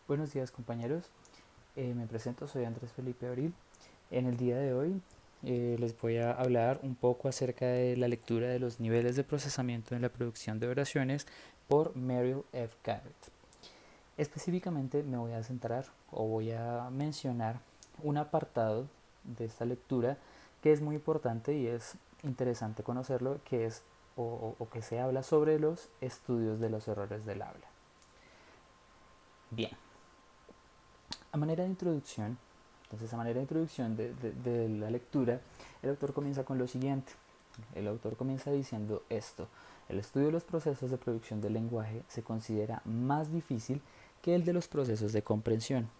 Buenos días compañeros, me presento, soy Andrés Felipe Abril. En el día de hoy les voy a hablar un poco acerca de la lectura de los niveles de procesamiento en la producción de oraciones por Merrill F. Garrett. Específicamente me voy a centrar o voy a mencionar un apartado de esta lectura que es muy importante y es interesante conocerlo, que es o que se habla sobre los estudios de los errores del habla. Bien, a manera de introducción, entonces a manera de introducción de la lectura, el autor comienza con lo siguiente. El autor comienza diciendo esto: el estudio de los procesos de producción del lenguaje se considera más difícil que el de los procesos de comprensión.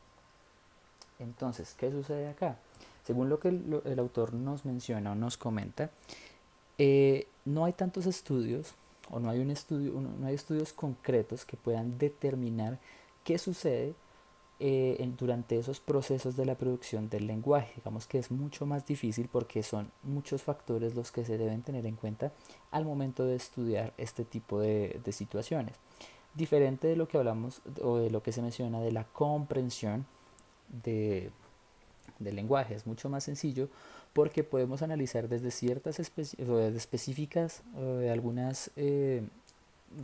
Entonces, ¿qué sucede acá? Según lo que el autor nos menciona o nos comenta, no hay tantos estudios o no hay, no hay estudios concretos que puedan determinar qué sucede durante esos procesos de la producción del lenguaje. Digamos que es mucho más difícil porque son muchos factores los que se deben tener en cuenta al momento de estudiar este tipo de situaciones. Diferente de lo que hablamos o de lo que se menciona de la comprensión de, del lenguaje. Es mucho más sencillo porque podemos analizar desde ciertas desde específicas, de algunas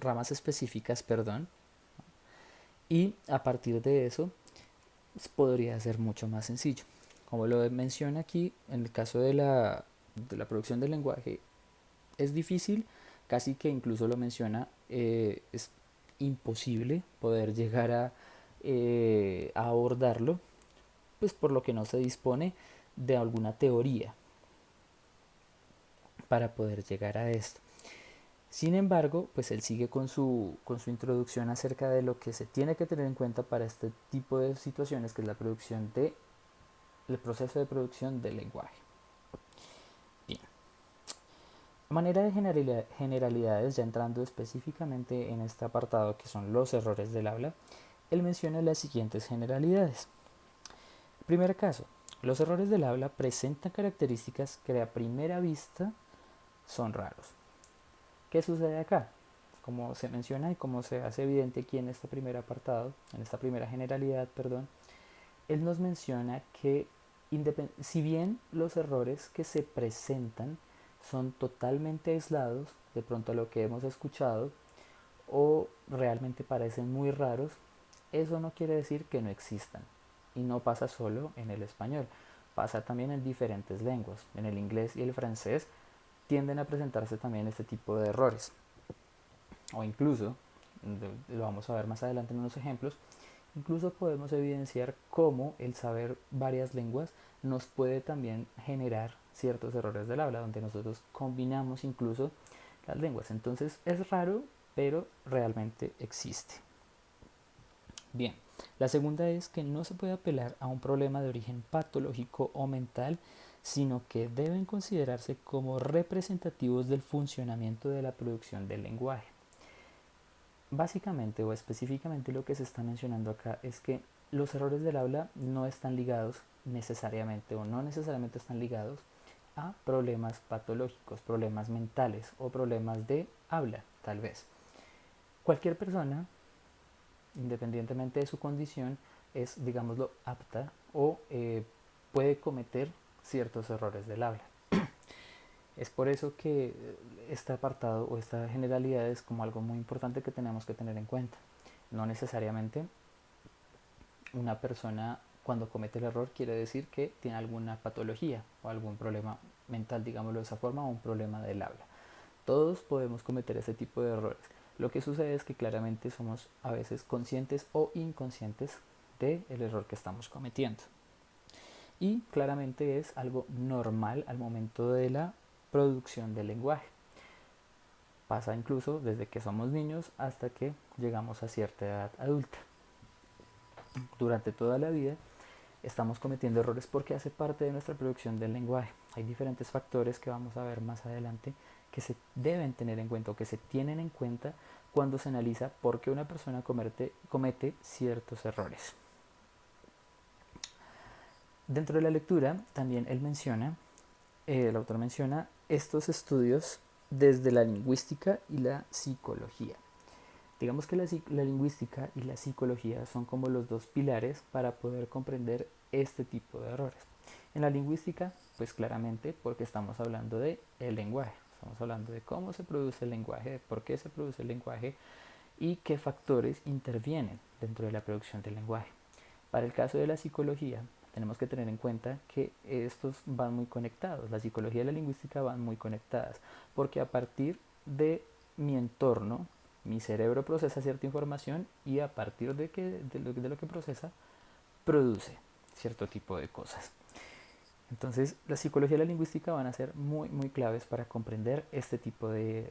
ramas específicas, perdón, y a partir de eso podría ser mucho más sencillo. Como lo menciona aquí, en el caso de la producción del lenguaje, es difícil, casi que incluso lo menciona, es imposible poder llegar a abordarlo, pues por lo que no se dispone de alguna teoría para poder llegar a esto. Sin embargo, pues él sigue con su introducción acerca de lo que se tiene que tener en cuenta para este tipo de situaciones, que es la producción el proceso de producción del lenguaje. Bien, a manera de generalidades, ya entrando específicamente en este apartado que son los errores del habla, él menciona las siguientes generalidades. Primer caso, los errores del habla presentan características que a primera vista son raros. ¿Qué sucede acá? Como se menciona y como se hace evidente aquí en este primer apartado, en esta primera generalidad, perdón, él nos menciona que si bien los errores que se presentan son totalmente aislados de pronto a lo que hemos escuchado o realmente parecen muy raros, eso no quiere decir que no existan. Y no pasa solo en el español, pasa también en diferentes lenguas. En el inglés y el francés tienden a presentarse también este tipo de errores. O incluso, lo vamos a ver más adelante en unos ejemplos, incluso podemos evidenciar cómo el saber varias lenguas nos puede también generar ciertos errores del habla, donde nosotros combinamos incluso las lenguas. Entonces es raro, pero realmente existe. Bien, la segunda es que no se puede apelar a un problema de origen patológico o mental, sino que deben considerarse como representativos del funcionamiento de la producción del lenguaje. Básicamente o específicamente lo que se está mencionando acá es que los errores del habla no están ligados necesariamente o no necesariamente están ligados a problemas patológicos, problemas mentales o problemas de habla, tal vez. Cualquier persona, independientemente de su condición, es, digámoslo, apta o puede cometer ciertos errores del habla. Es por eso que este apartado o esta generalidad es como algo muy importante que tenemos que tener en cuenta. No necesariamente una persona cuando comete el error quiere decir que tiene alguna patología o algún problema mental, digámoslo de esa forma, o un problema del habla. Todos podemos cometer ese tipo de errores. Lo que sucede es que claramente somos a veces conscientes o inconscientes del error que estamos cometiendo. Y claramente es algo normal al momento de la producción del lenguaje. Pasa incluso desde que somos niños hasta que llegamos a cierta edad adulta. Durante toda la vida estamos cometiendo errores porque hace parte de nuestra producción del lenguaje. Hay diferentes factores que vamos a ver más adelante que se deben tener en cuenta o que se tienen en cuenta cuando se analiza por qué una persona comete ciertos errores. Dentro de la lectura también el autor menciona estos estudios desde la lingüística y la psicología. Digamos que la lingüística y la psicología son como los dos pilares para poder comprender este tipo de errores. En la lingüística, pues claramente porque estamos hablando de el lenguaje, estamos hablando de cómo se produce el lenguaje, de por qué se produce el lenguaje y qué factores intervienen dentro de la producción del lenguaje. Para el caso de la psicología, tenemos que tener en cuenta que estos van muy conectados, la psicología y la lingüística van muy conectadas, porque a partir de mi entorno, mi cerebro procesa cierta información y a partir de lo que procesa, produce cierto tipo de cosas. Entonces, la psicología y la lingüística van a ser muy claves para comprender este tipo de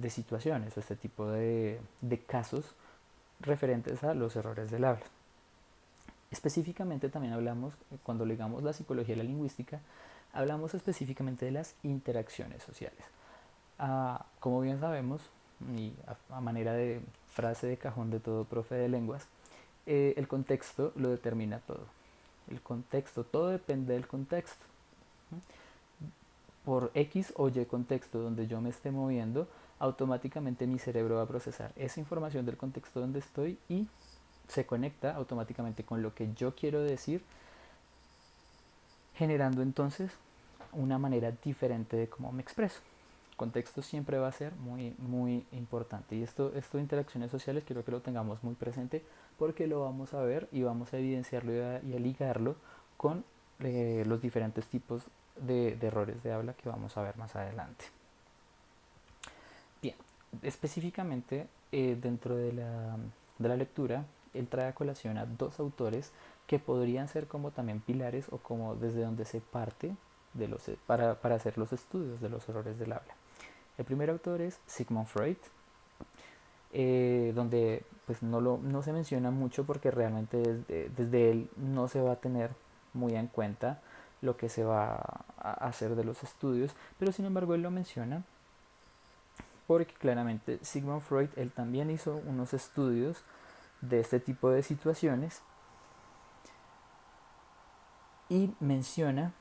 situaciones o este tipo de casos referentes a los errores del habla. Específicamente también hablamos, cuando ligamos la psicología y la lingüística, hablamos específicamente de las interacciones sociales. Como bien sabemos, y a manera de frase de cajón de todo profe de lenguas, el contexto lo determina todo. El contexto, todo depende del contexto. Por X o Y contexto donde yo me esté moviendo, automáticamente mi cerebro va a procesar esa información del contexto donde estoy y se conecta automáticamente con lo que yo quiero decir, generando entonces una manera diferente de cómo me expreso. El contexto siempre va a ser muy importante y esto de interacciones sociales quiero que lo tengamos muy presente porque lo vamos a ver y vamos a evidenciarlo y a ligarlo con los diferentes tipos de errores de habla que vamos a ver más adelante. Bien, específicamente dentro de la lectura, él trae a colación a dos autores que podrían ser como también pilares o como desde donde se parte para hacer los estudios de los errores del habla. El primer autor es Sigmund Freud, donde pues no se menciona mucho porque realmente desde él no se va a tener muy en cuenta lo que se va a hacer de los estudios, pero sin embargo él lo menciona porque claramente Sigmund Freud él también hizo unos estudios de este tipo de situaciones y menciona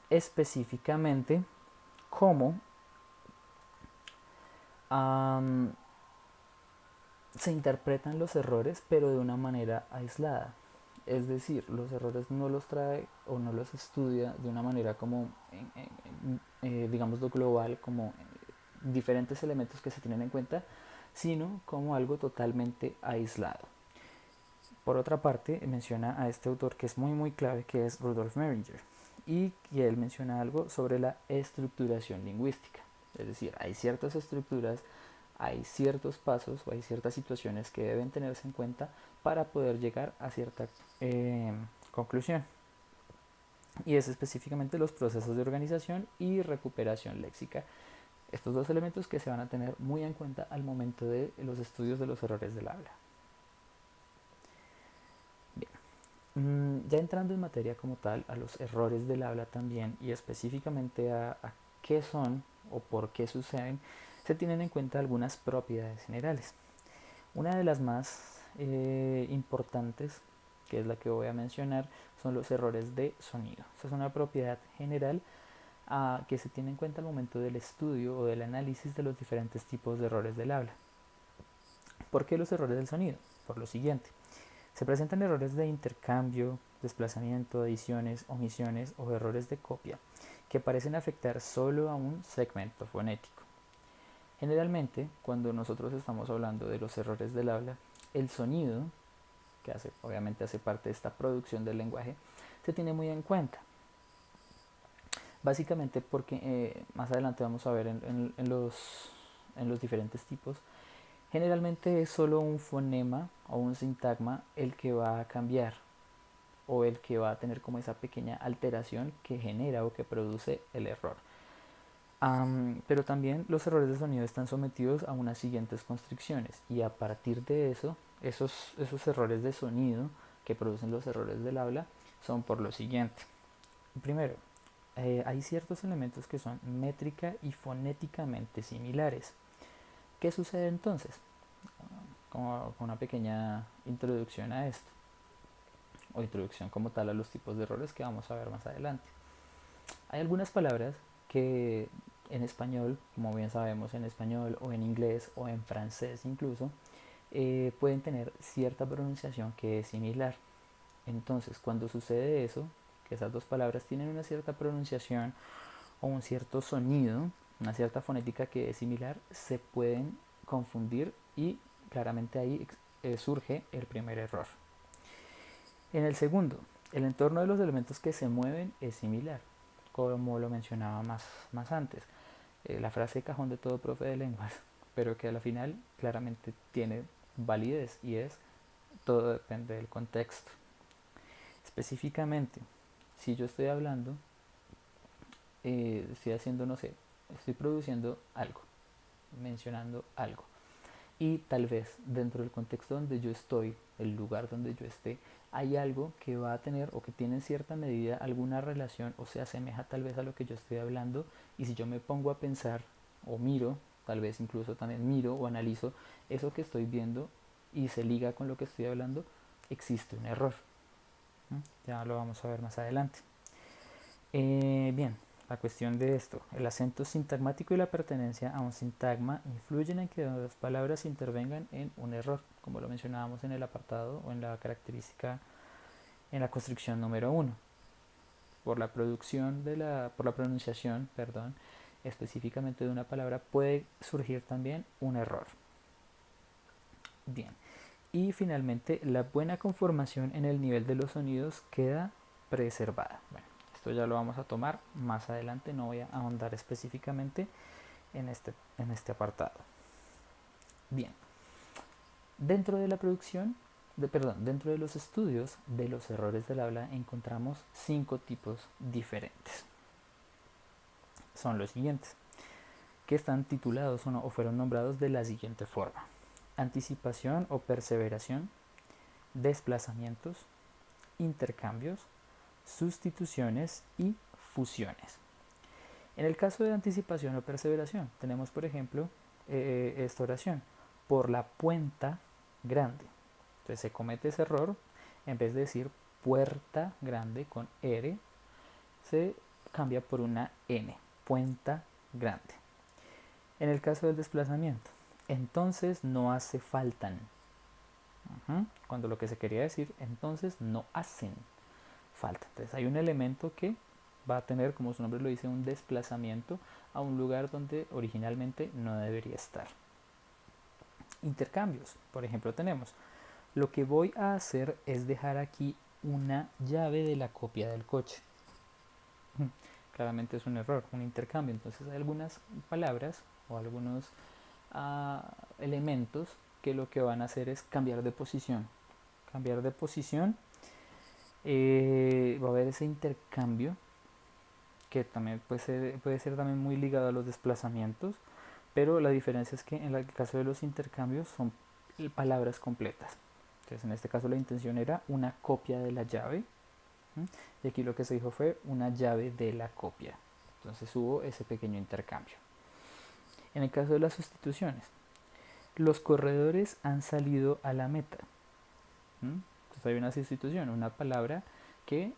específicamente cómo um, se interpretan los errores pero de una manera aislada. Es decir, los errores no los trae o no los estudia de una manera como, digamos, lo global, como diferentes elementos que se tienen en cuenta, sino como algo totalmente aislado. Por otra parte, menciona a este autor que es muy clave, que es Rudolf Mehringer, y que él menciona algo sobre la estructuración lingüística. Es decir, hay ciertas estructuras, hay ciertos pasos o hay ciertas situaciones que deben tenerse en cuenta para poder llegar a cierta conclusión. Y es específicamente los procesos de organización y recuperación léxica. Estos dos elementos que se van a tener muy en cuenta al momento de los estudios de los errores del habla. Bien. Ya entrando en materia como tal, a los errores del habla también y específicamente a qué son o por qué suceden, se tienen en cuenta algunas propiedades generales. Una de las más importantes, que es la que voy a mencionar, son los errores de sonido. Esa es una propiedad general que se tiene en cuenta al momento del estudio o del análisis de los diferentes tipos de errores del habla. ¿Por qué los errores del sonido? Por lo siguiente. Se presentan errores de intercambio, desplazamiento, adiciones, omisiones o errores de copia que parecen afectar solo a un segmento fonético. Generalmente, cuando nosotros estamos hablando de los errores del habla, el sonido, que obviamente hace parte de esta producción del lenguaje, se tiene muy en cuenta. Básicamente porque más adelante vamos a ver en los diferentes tipos, generalmente es solo un fonema o un sintagma el que va a cambiar o el que va a tener como esa pequeña alteración que genera o que produce el error. Pero también los errores de sonido están sometidos a unas siguientes constricciones y a partir de eso, esos errores de sonido que producen los errores del habla son por lo siguiente. Primero, hay ciertos elementos que son métrica y fonéticamente similares. ¿Qué sucede entonces? Como una pequeña introducción a esto, o introducción como tal a los tipos de errores que vamos a ver más adelante. Hay algunas palabras que en español, como bien sabemos en español o en inglés o en francés incluso, pueden tener cierta pronunciación que es similar. Entonces, cuando sucede eso, que esas dos palabras tienen una cierta pronunciación o un cierto sonido, una cierta fonética que es similar, se pueden confundir y claramente ahí surge el primer error. En el segundo, el entorno de los elementos que se mueven es similar, como lo mencionaba más antes. La frase cajón de todo profe de lenguas, pero que a la final claramente tiene validez y es todo depende del contexto. Específicamente, si yo estoy hablando, estoy haciendo, no sé, estoy produciendo algo, mencionando algo. Y tal vez dentro del contexto donde yo estoy, el lugar donde yo esté, hay algo que va a tener o que tiene en cierta medida alguna relación o se asemeja tal vez a lo que yo estoy hablando. Y si yo me pongo a pensar o miro, tal vez incluso también miro o analizo eso que estoy viendo y se liga con lo que estoy hablando, existe un error. Ya lo vamos a ver más adelante. Bien, la cuestión de esto. El acento sintagmático y la pertenencia a un sintagma influyen en que las palabras intervengan en un error, como lo mencionábamos en el apartado o en la característica en la construcción número 1. Por la pronunciación, perdón, específicamente de una palabra puede surgir también un error. Bien. Y finalmente, la buena conformación en el nivel de los sonidos queda preservada. Bueno, esto ya lo vamos a tomar más adelante, no voy a ahondar específicamente en este apartado. Bien, dentro de la dentro de los estudios de los errores del habla encontramos 5 tipos diferentes. Son los siguientes, que están titulados o fueron nombrados de la siguiente forma: anticipación o perseveración, desplazamientos, intercambios, sustituciones y fusiones. En el caso de anticipación o perseveración, tenemos por ejemplo esta oración: por la puerta grande. Entonces se comete ese error, en vez de decir puerta grande con R, se cambia por una N, puerta grande. En el caso del desplazamiento, entonces no hace faltan. Cuando lo que se quería decir, entonces no hacen falta. Entonces hay un elemento que va a tener, como su nombre lo dice, un desplazamiento a un lugar donde originalmente no debería estar. Intercambios, por ejemplo, tenemos: lo que voy a hacer es dejar aquí una llave de la copia del coche. Claramente es un error, un intercambio. Entonces hay algunas palabras o algunos elementos que lo que van a hacer es cambiar de posición. Cambiar de posición, va a haber ese intercambio que también puede ser también muy ligado a los desplazamientos, pero la diferencia es que en el caso de los intercambios son palabras completas. Entonces en este caso la intención era una copia de la llave, y aquí lo que se dijo fue una llave de la copia. Entonces hubo ese pequeño intercambio. En el caso de las sustituciones, los corredores han salido a la meta. Entonces hay una sustitución, una palabra que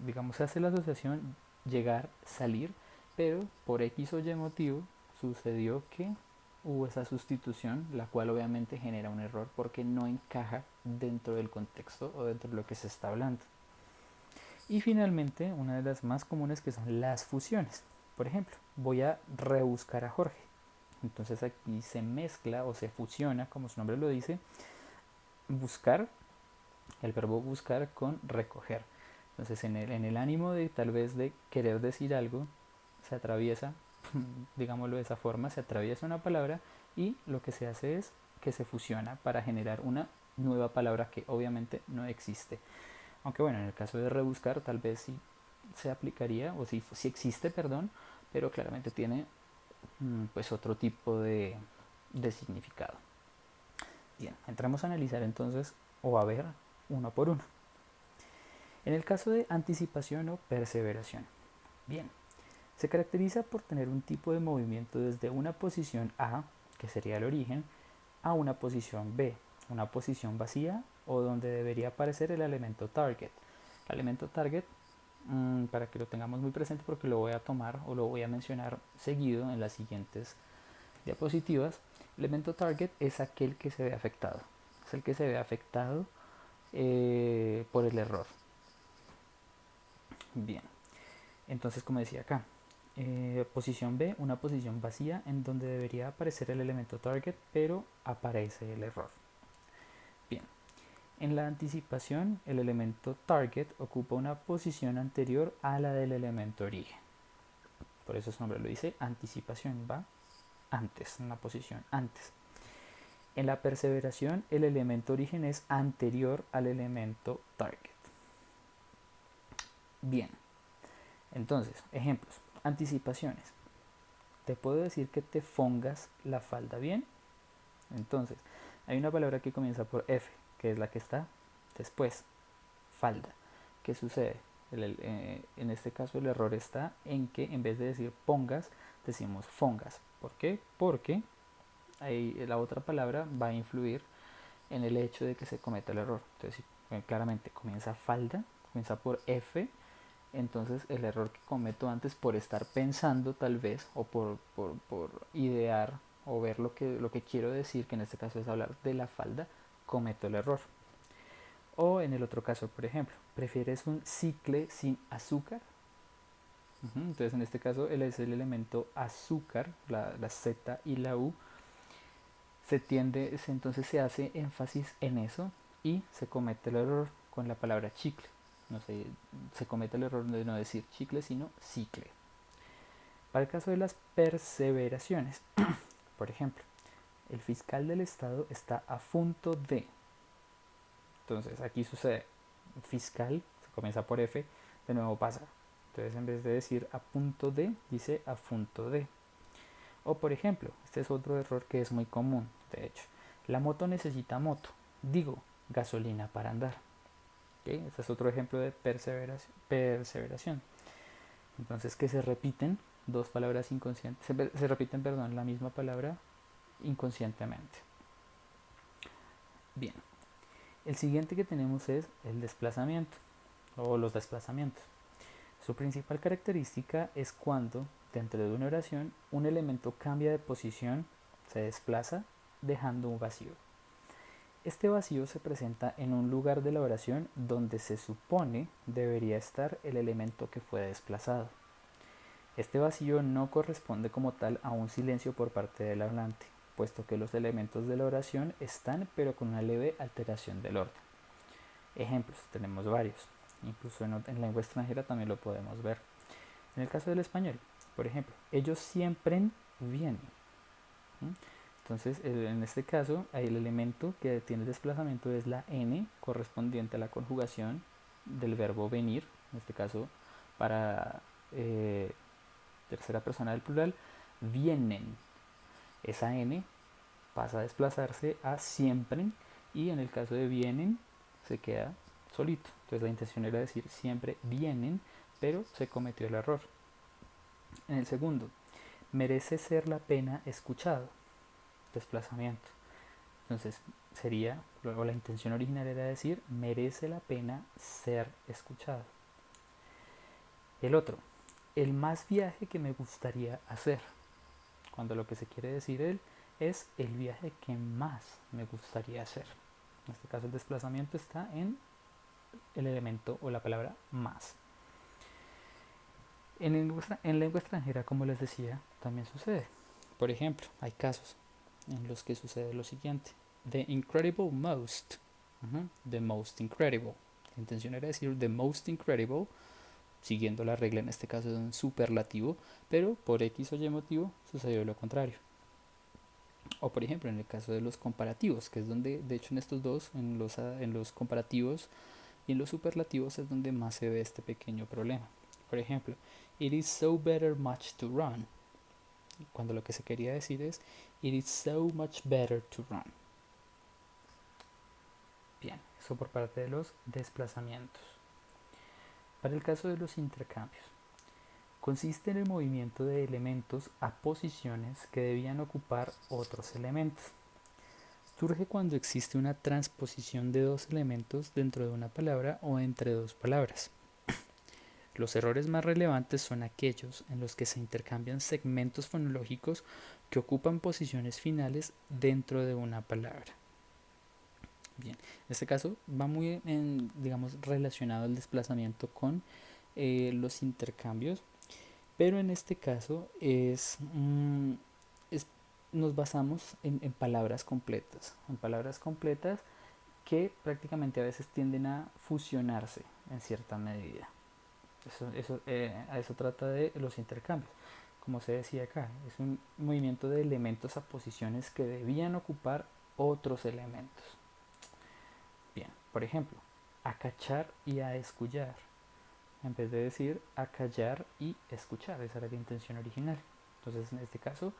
digamos hace la asociación llegar, salir, pero por X o Y motivo sucedió que hubo esa sustitución, la cual obviamente genera un error porque no encaja dentro del contexto o dentro de lo que se está hablando. Y finalmente, una de las más comunes, que son las fusiones. Por ejemplo, voy a rebuscar a Jorge. Entonces aquí se mezcla o se fusiona, como su nombre lo dice, buscar, el verbo buscar, con recoger. Entonces en el ánimo de tal vez de querer decir algo, se atraviesa, digámoslo de esa forma, se atraviesa una palabra y lo que se hace es que se fusiona para generar una nueva palabra que obviamente no existe. Aunque bueno, en el caso de rebuscar tal vez sí se aplicaría, o sí existe, perdón, pero claramente tiene pues otro tipo de significado. Bien, entramos a analizar entonces o a ver uno por uno. En el caso de anticipación o perseveración, bien, se caracteriza por tener un tipo de movimiento desde una posición A, que sería el origen, a una posición B, una posición vacía o donde debería aparecer el elemento target. El elemento target, para que lo tengamos muy presente porque lo voy a tomar o lo voy a mencionar seguido en las siguientes diapositivas, Elemento target es aquel que se ve afectado. Es el que se ve afectado por el error. Bien, entonces como decía acá, posición B, una posición vacía en donde debería aparecer el elemento target, pero aparece el error. Bien, en la anticipación, el elemento target ocupa una posición anterior a la del elemento origen. Por eso su nombre lo dice, anticipación, va antes, una posición antes. En la perseveración, el elemento origen es anterior al elemento target. Bien, entonces, ejemplos, anticipaciones. Te puedo decir que te fongas la falda bien. Entonces, hay una palabra que comienza por F, que es la que está después, falda. ¿Qué sucede? En este caso el error está en que en vez de decir pongas, decimos fongas. ¿Por qué? Porque ahí la otra palabra va a influir en el hecho de que se cometa el error. Entonces, claramente comienza falda, comienza por F, entonces el error que cometo antes por estar pensando tal vez o por idear o ver lo que quiero decir, que en este caso es hablar de la falda, cometo el error. O en el otro caso, por ejemplo, ¿prefieres un cicle sin azúcar? Entonces en este caso él es el elemento azúcar, la Z y la U. Entonces se hace énfasis en eso y se comete el error con la palabra chicle. No sé, se comete el error de no decir chicle, sino cicle. Para el caso de las perseveraciones, por ejemplo, el fiscal del Estado está a punto de. Entonces aquí sucede, fiscal, se comienza por F, de nuevo pasa. Entonces en vez de decir a punto de, dice a punto de. O por ejemplo, este es otro error que es muy común, de hecho. La moto necesita moto, digo, gasolina para andar. ¿Okay? Este es otro ejemplo de perseveración. Entonces que se repiten dos palabras inconscientes, se repiten, perdón, la misma palabra inconscientemente. Bien, el siguiente que tenemos es el desplazamiento o los desplazamientos. Su principal característica es cuando, dentro de una oración, un elemento cambia de posición, se desplaza, dejando un vacío. Este vacío se presenta en un lugar de la oración donde se supone debería estar el elemento que fue desplazado. Este vacío no corresponde como tal a un silencio por parte del hablante, puesto que los elementos de la oración están pero con una leve alteración del orden. Ejemplos, tenemos varios, incluso en lengua extranjera también lo podemos ver. En el caso del español, por ejemplo, ellos siempre vienen. Entonces, en este caso, el elemento que tiene desplazamiento es la N, correspondiente a la conjugación del verbo venir, en este caso para tercera persona del plural, vienen. Esa N pasa a desplazarse a siempre y en el caso de vienen se queda solito. Entonces la intención era decir siempre vienen, pero se cometió el error. En el segundo, merece ser la pena escuchado. Desplazamiento. Entonces sería, luego la intención original era decir merece la pena ser escuchado. El otro, el más viaje que me gustaría hacer. Cuando lo que se quiere decir él es el viaje que más me gustaría hacer. En este caso el desplazamiento está en el elemento o la palabra más. En lengua extranjera, como les decía, también sucede. Por ejemplo, hay casos en los que sucede lo siguiente. The incredible most. The most incredible. La intención era decir the most incredible, siguiendo la regla en este caso de un superlativo, pero por X o Y motivo sucedió lo contrario. O por ejemplo en el caso de los comparativos, que es donde de hecho en estos dos, en los comparativos y en los superlativos es donde más se ve este pequeño problema. Por ejemplo, it is so better much to run, cuando lo que se quería decir es it is so much better to run. Bien, eso por parte de los desplazamientos. Para el caso de los intercambios, consiste en el movimiento de elementos a posiciones que debían ocupar otros elementos. Surge cuando existe una transposición de dos elementos dentro de una palabra o entre dos palabras. Los errores más relevantes son aquellos en los que se intercambian segmentos fonológicos que ocupan posiciones finales dentro de una palabra. Bien, en este caso va muy, digamos, relacionado al desplazamiento con los intercambios, pero en este caso es- nos basamos en palabras completas que prácticamente a veces tienden a fusionarse en cierta medida. A eso trata de los intercambios. Como se decía acá, es un movimiento de elementos a posiciones que debían ocupar otros elementos. Bien, por ejemplo, acachar y a escuchar, en vez de decir acallar y escuchar, esa era la intención original. Entonces, en este caso,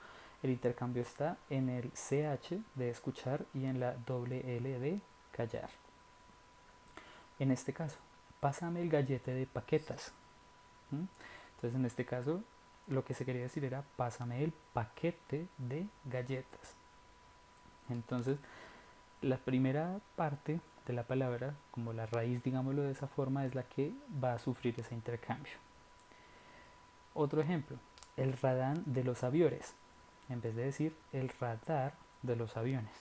el intercambio está en el CH de escuchar y en la doble L de callar. En este caso, pásame el gallete de paquetas. Entonces, en este caso, lo que se quería decir era pásame el paquete de galletas. Entonces, la primera parte de la palabra, como la raíz, digámoslo de esa forma, es la que va a sufrir ese intercambio. Otro ejemplo, el radar de los aviones, en vez de decir el radar de los aviones.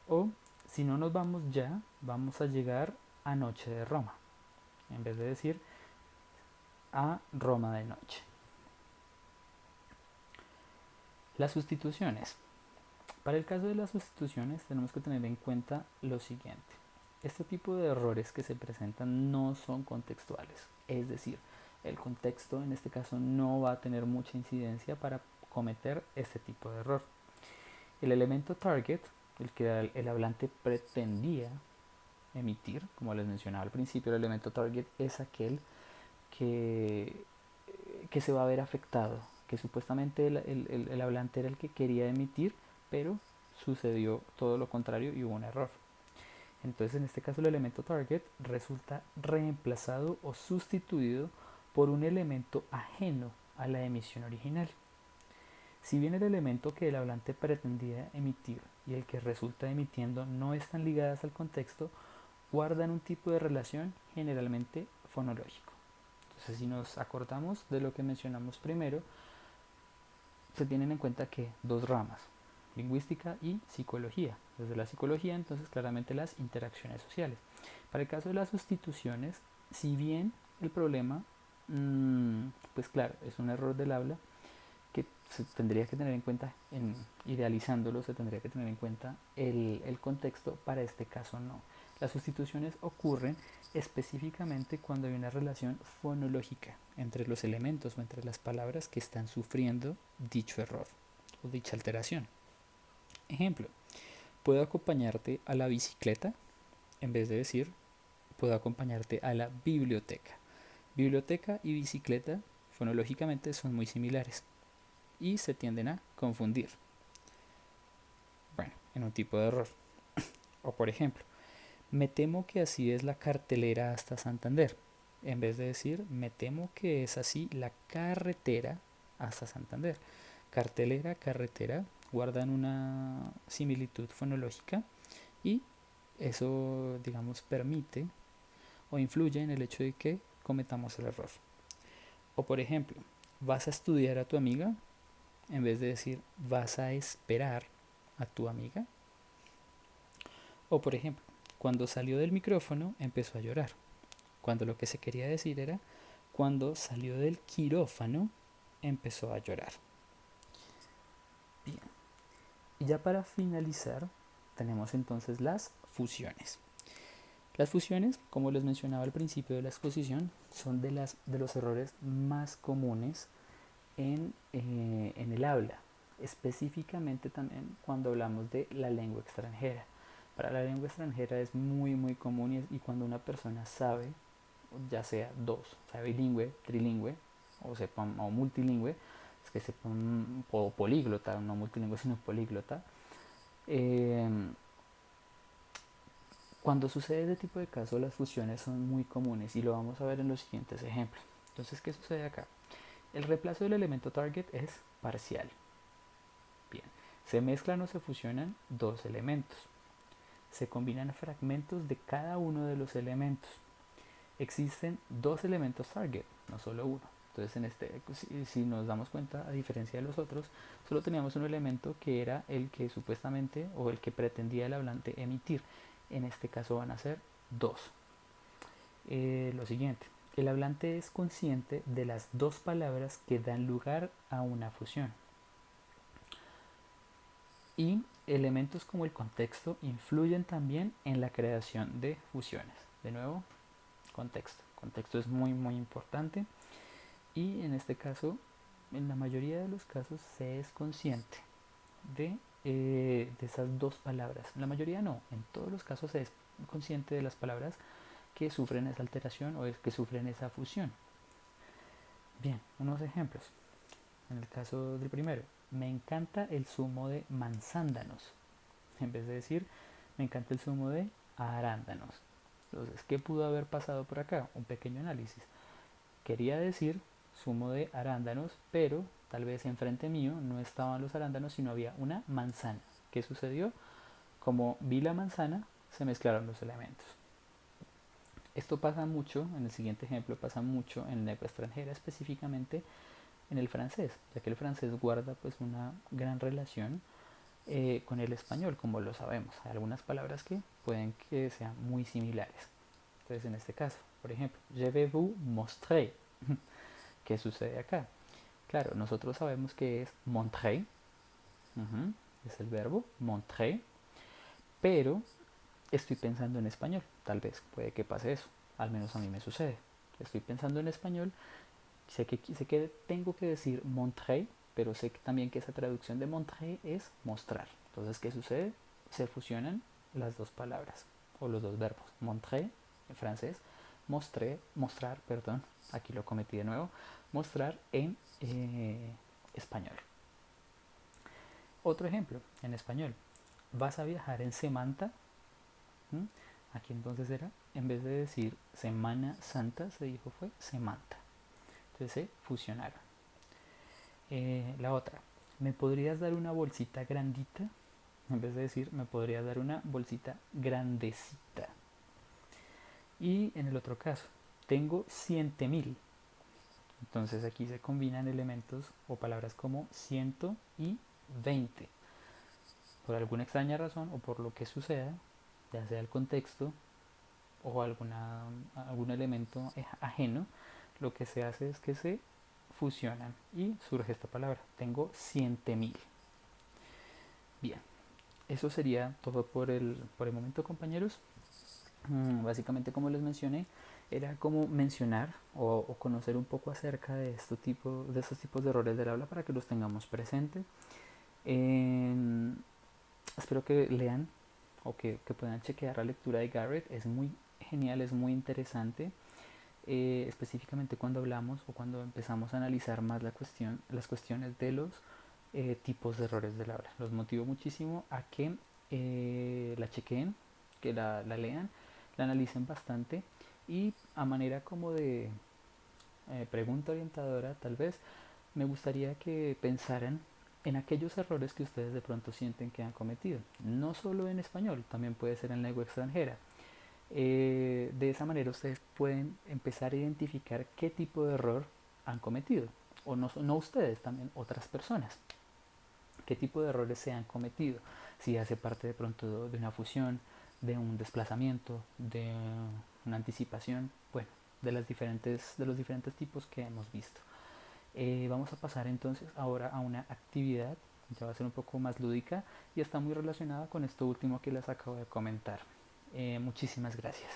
O si no nos vamos ya, vamos a llegar a Noche de Roma, en vez de decir a Roma de noche. Las sustituciones. Para el caso de las sustituciones tenemos que tener en cuenta lo siguiente. Este tipo de errores que se presentan no son contextuales, es decir, el contexto en este caso no va a tener mucha incidencia para cometer este tipo de error. El elemento target, el que el hablante pretendía emitir, como les mencionaba al principio, el elemento target es aquel que, que se va a ver afectado, que supuestamente el hablante era el que quería emitir, pero sucedió todo lo contrario y hubo un error. Entonces, en este caso, el elemento target resulta reemplazado o sustituido por un elemento ajeno a la emisión original. Si bien el elemento que el hablante pretendía emitir y el que resulta emitiendo no están ligadas al contexto, guardan un tipo de relación generalmente fonológico. Entonces, si nos acordamos de lo que mencionamos primero, se tienen en cuenta que dos ramas, lingüística y psicología. Desde la psicología, entonces, claramente las interacciones sociales. Para el caso de las sustituciones, si bien el problema, pues claro, es un error del habla, que se tendría que tener en cuenta, idealizándolo, se tendría que tener en cuenta el contexto, para este caso no. Las sustituciones ocurren específicamente cuando hay una relación fonológica entre los elementos o entre las palabras que están sufriendo dicho error o dicha alteración. Ejemplo, puedo acompañarte a la bicicleta en vez de decir puedo acompañarte a la biblioteca. Biblioteca y bicicleta fonológicamente son muy similares y se tienden a confundir. Bueno, en un tipo de error. O por ejemplo, me temo que así es la cartelera hasta Santander. En vez de decir, me temo que es así la carretera hasta Santander. Cartelera, carretera guardan una similitud fonológica y eso, digamos, permite o influye en el hecho de que cometamos el error. O por ejemplo, vas a estudiar a tu amiga en vez de decir vas a esperar a tu amiga. O por ejemplo, cuando salió del micrófono empezó a llorar, cuando lo que se quería decir era cuando salió del quirófano empezó a llorar. Bien, y ya para finalizar tenemos entonces las fusiones. Las fusiones, como les mencionaba al principio de la exposición, son de los errores más comunes en el habla, específicamente también cuando hablamos de la lengua extranjera. Para la lengua extranjera es muy común y cuando una persona sabe, ya sea dos, sabe bilingüe, trilingüe o multilingüe, es que sepa o políglota, no multilingüe sino políglota. Eh, Cuando sucede este tipo de casos, las fusiones son muy comunes y lo vamos a ver en los siguientes ejemplos. Entonces, ¿qué sucede acá? El reemplazo del elemento target es parcial. Bien, se mezclan o se fusionan dos elementos. Se combinan fragmentos de cada uno de los elementos. Existen dos elementos target, no solo uno. Entonces, si nos damos cuenta, a diferencia de los otros, solo teníamos un elemento que era el que supuestamente o el que pretendía el hablante emitir. En este caso van a ser dos. Lo siguiente, el hablante es consciente de las dos palabras que dan lugar a una fusión. Y elementos como el contexto influyen también en la creación de fusiones. De nuevo, contexto. Contexto es muy muy importante y en este caso, en la mayoría de los casos, se es consciente de esas dos palabras. En la mayoría no, en todos los casos se es consciente de las palabras que sufren esa alteración o que sufren esa fusión. Bien, unos ejemplos. En el caso del primero, me encanta el zumo de manzándanos. En vez de decir, me encanta el zumo de arándanos. Entonces, ¿qué pudo haber pasado por acá? Un pequeño análisis. Quería decir zumo de arándanos, pero tal vez enfrente mío no estaban los arándanos, sino había una manzana. ¿Qué sucedió? Como vi la manzana, se mezclaron los elementos. Esto pasa mucho, en el siguiente ejemplo, pasa mucho en lengua extranjera, específicamente en el francés, ya que el francés guarda pues una gran relación con el español, como lo sabemos. Hay algunas palabras que pueden que sean muy similares. Entonces, en este caso, por ejemplo, je vais vous montrer. ¿Qué sucede acá? Claro, nosotros sabemos que es montrer, es el verbo montrer, pero estoy pensando en español. Tal vez puede que pase eso, al menos a mí me sucede. Estoy pensando en español, sé que tengo que decir montrer, pero sé que también que esa traducción de montrer es mostrar. Entonces, ¿qué sucede? Se fusionan las dos palabras o los dos verbos. Montrer en francés, mostrar, perdón, aquí lo cometí de nuevo, mostrar en español. Otro ejemplo, en español, vas a viajar en Semanta. ¿Mm? Aquí entonces era, en vez de decir Semana Santa, se dijo fue Semanta. Entonces se fusionaron. La otra, ¿me podrías dar una bolsita grandita? En vez de decir, me podrías dar una bolsita grandecita. Y en el otro caso, tengo 100.000. Entonces aquí se combinan elementos o palabras como ciento y 20. Por alguna extraña razón o por lo que suceda, ya sea el contexto o algún elemento ajeno, lo que se hace es que se fusionan y surge esta palabra. Tengo 100.000. Bien, eso sería todo por el momento, compañeros. Básicamente, como les mencioné, era como mencionar o conocer un poco acerca de estos tipos de errores del habla para que los tengamos presentes. Espero que lean o que puedan chequear la lectura de Garrett. Es muy genial, es muy interesante. Específicamente cuando hablamos o cuando empezamos a analizar más las cuestiones de los tipos de errores del habla. Los motivo muchísimo a que la chequeen, que la lean, la analicen bastante y a manera como de pregunta orientadora tal vez me gustaría que pensaran en aquellos errores que ustedes de pronto sienten que han cometido. No solo en español, también puede ser en lengua extranjera. De esa manera ustedes pueden empezar a identificar qué tipo de error han cometido. O no ustedes, también otras personas. Qué tipo de errores se han cometido. Si hace parte de pronto de una fusión, de un desplazamiento, de una anticipación, bueno, de los diferentes tipos que hemos visto. Vamos a pasar entonces ahora a una actividad, ya va a ser un poco más lúdica y está muy relacionada con esto último que les acabo de comentar. Muchísimas gracias.